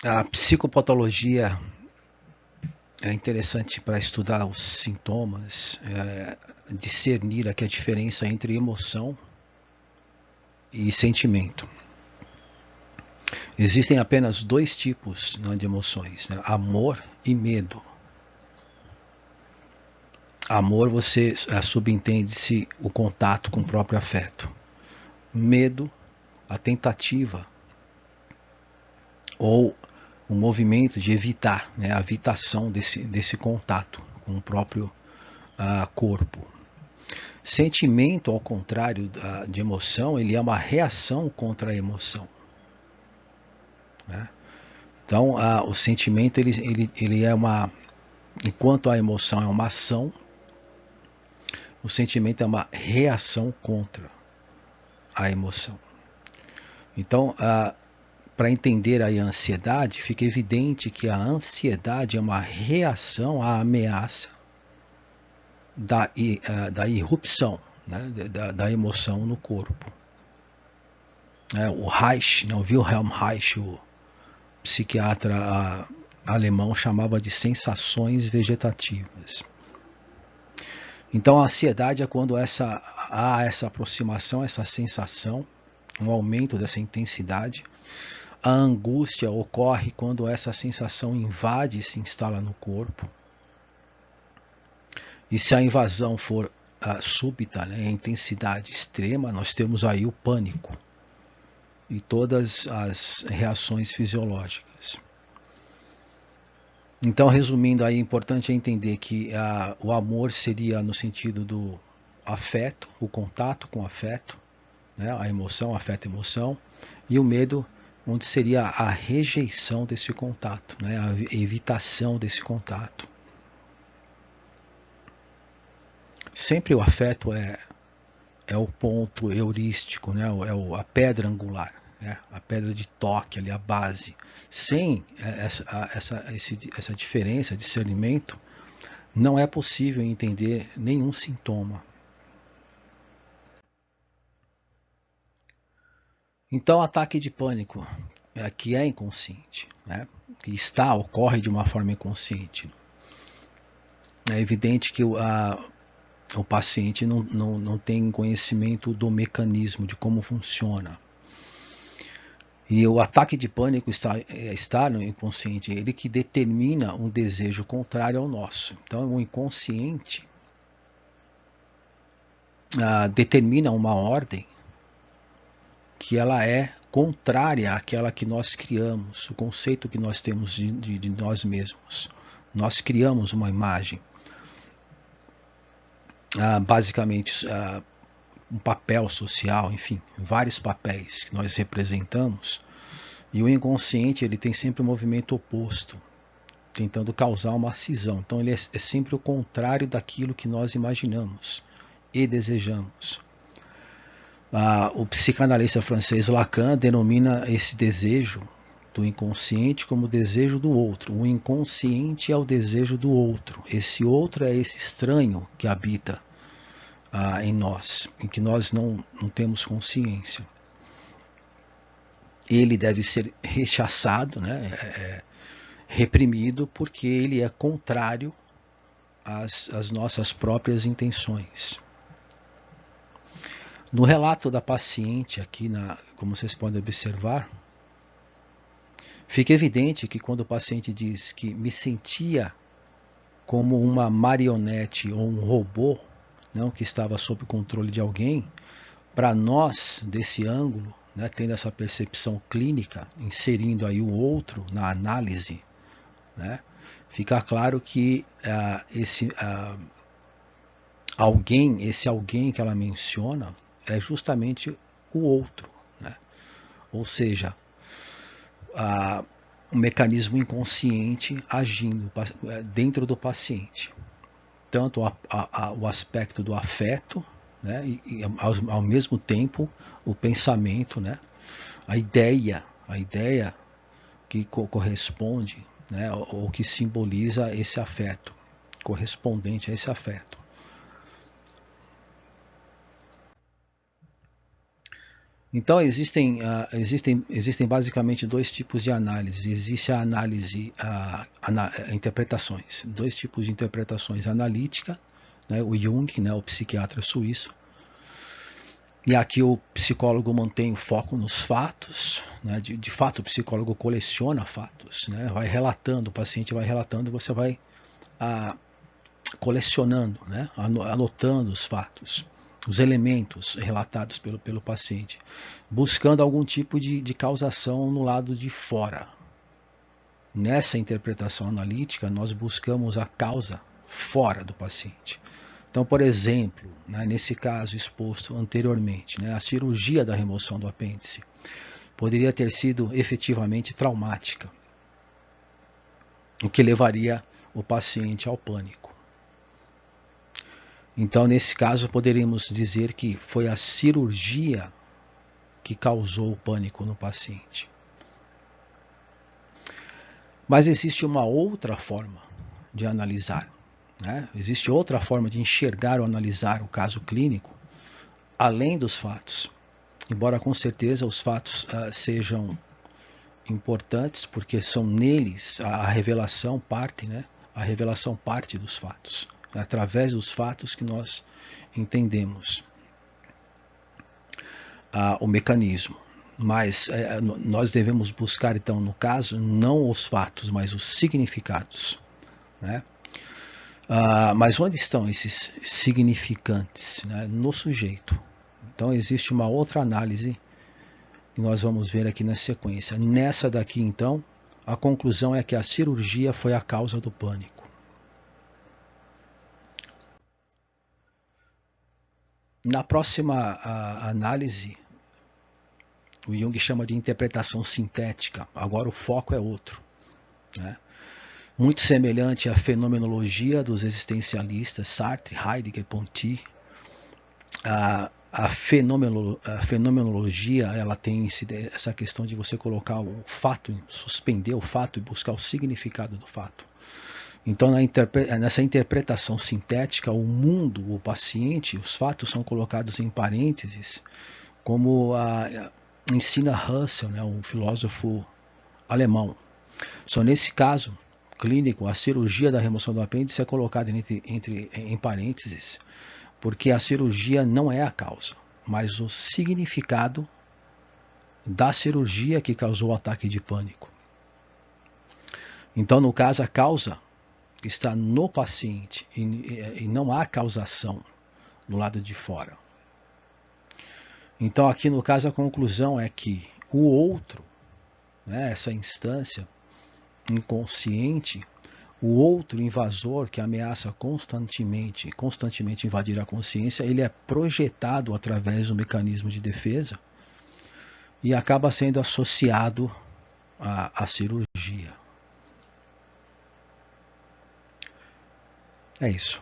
A psicopatologia é interessante para estudar os sintomas, discernir aqui a diferença entre emoção e sentimento. Existem apenas dois tipos, né, de emoções, né? Amor e medo. Amor, você subentende-se o contato com o próprio afeto. Medo, a tentativa ou o movimento de evitar, né, a evitação desse contato com o próprio corpo. Sentimento, ao contrário de emoção, ele é uma reação contra a emoção, né? Então, o sentimento ele é uma, enquanto a emoção é uma ação, o sentimento é uma reação contra a emoção. Então, para entender aí a ansiedade, fica evidente que a ansiedade é uma reação à ameaça da irrupção, né, da emoção no corpo. O Reich, não, Wilhelm Reich, o psiquiatra alemão, chamava de sensações vegetativas. Então a ansiedade é quando há essa aproximação, essa sensação, um aumento dessa intensidade. A angústia ocorre quando essa sensação invade e se instala no corpo. E se a invasão for súbita, né, em intensidade extrema, nós temos aí o pânico e todas as reações fisiológicas. Então, resumindo aí, é importante entender que o amor seria no sentido do afeto, o contato com o afeto, né, a emoção, afeto, emoção, e o medo, onde seria a rejeição desse contato, né, a evitação desse contato. Sempre o afeto é o ponto heurístico, né, a pedra angular, né, a pedra de toque ali, a base. Sem essa diferença, discernimento, não é possível entender nenhum sintoma. Então, ataque de pânico, que é inconsciente, né, que ocorre de uma forma inconsciente. É evidente que o paciente não tem conhecimento do mecanismo, de como funciona. E o ataque de pânico está no inconsciente, ele que determina um desejo contrário ao nosso. Então, o inconsciente determina uma ordem que ela é contrária àquela que nós criamos, o conceito que nós temos de nós mesmos. Nós criamos uma imagem, basicamente um papel social, enfim, vários papéis que nós representamos, e o inconsciente ele tem sempre um movimento oposto, tentando causar uma cisão. Então ele é sempre o contrário daquilo que nós imaginamos e desejamos. O psicanalista francês Lacan denomina esse desejo do inconsciente como desejo do outro. O inconsciente é o desejo do outro. Esse outro é esse estranho que habita em nós, em que nós não temos consciência. Ele deve ser rechaçado, né, reprimido, porque ele é contrário às nossas próprias intenções. No relato da paciente aqui, como vocês podem observar, fica evidente que quando o paciente diz que me sentia como uma marionete ou um robô, não, que estava sob o controle de alguém, para nós, desse ângulo, né, tendo essa percepção clínica, inserindo aí o outro na análise, né, fica claro que esse alguém que ela menciona é justamente o outro, né? Ou seja, um mecanismo inconsciente agindo dentro do paciente. Tanto o aspecto do afeto, né, e ao mesmo tempo o pensamento, né, a ideia que corresponde, né, ou que simboliza esse afeto, correspondente a esse afeto. Então existem basicamente dois tipos de análise. Existe a análise, interpretações, dois tipos de interpretações: analítica, né, o Jung, né, o psiquiatra suíço, e aqui o psicólogo mantém o foco nos fatos, né, de fato o psicólogo coleciona fatos, né, vai relatando, o paciente vai relatando, você vai colecionando, né, anotando os fatos, os elementos relatados pelo paciente, buscando algum tipo de causação no lado de fora. Nessa interpretação analítica, nós buscamos a causa fora do paciente. Então, por exemplo, né, nesse caso exposto anteriormente, né, a cirurgia da remoção do apêndice poderia ter sido efetivamente traumática, o que levaria o paciente ao pânico. Então, nesse caso, poderíamos dizer que foi a cirurgia que causou o pânico no paciente. Mas existe uma outra forma de analisar, né? Existe outra forma de enxergar ou analisar o caso clínico, além dos fatos. Embora com certeza os fatos sejam importantes, porque são neles a revelação parte, né? A revelação parte dos fatos. É através dos fatos que nós entendemos o mecanismo. Mas nós devemos buscar, então, no caso, não os fatos, mas os significados, né? Mas onde estão esses significantes, né? No sujeito. Então existe uma outra análise que nós vamos ver aqui na sequência. Nessa daqui, então, a conclusão é que a cirurgia foi a causa do pânico. Na próxima análise, o Jung chama de interpretação sintética. Agora o foco é outro, né? Muito semelhante à fenomenologia dos existencialistas Sartre, Heidegger, Ponty. A fenomenologia, ela tem essa questão de você colocar o fato, suspender o fato e buscar o significado do fato. Então, nessa interpretação sintética, o mundo, o paciente, os fatos são colocados em parênteses, como ensina Husserl, né, um filósofo alemão. Só nesse caso clínico, a cirurgia da remoção do apêndice é colocada em parênteses, porque a cirurgia não é a causa, mas o significado da cirurgia que causou o ataque de pânico. Então, no caso, a causa está no paciente e não há causação no lado de fora. Então, aqui no caso, a conclusão é que o outro, né, essa instância inconsciente, o outro invasor que ameaça constantemente invadir a consciência, ele é projetado através do mecanismo de defesa e acaba sendo associado à cirurgia. É isso.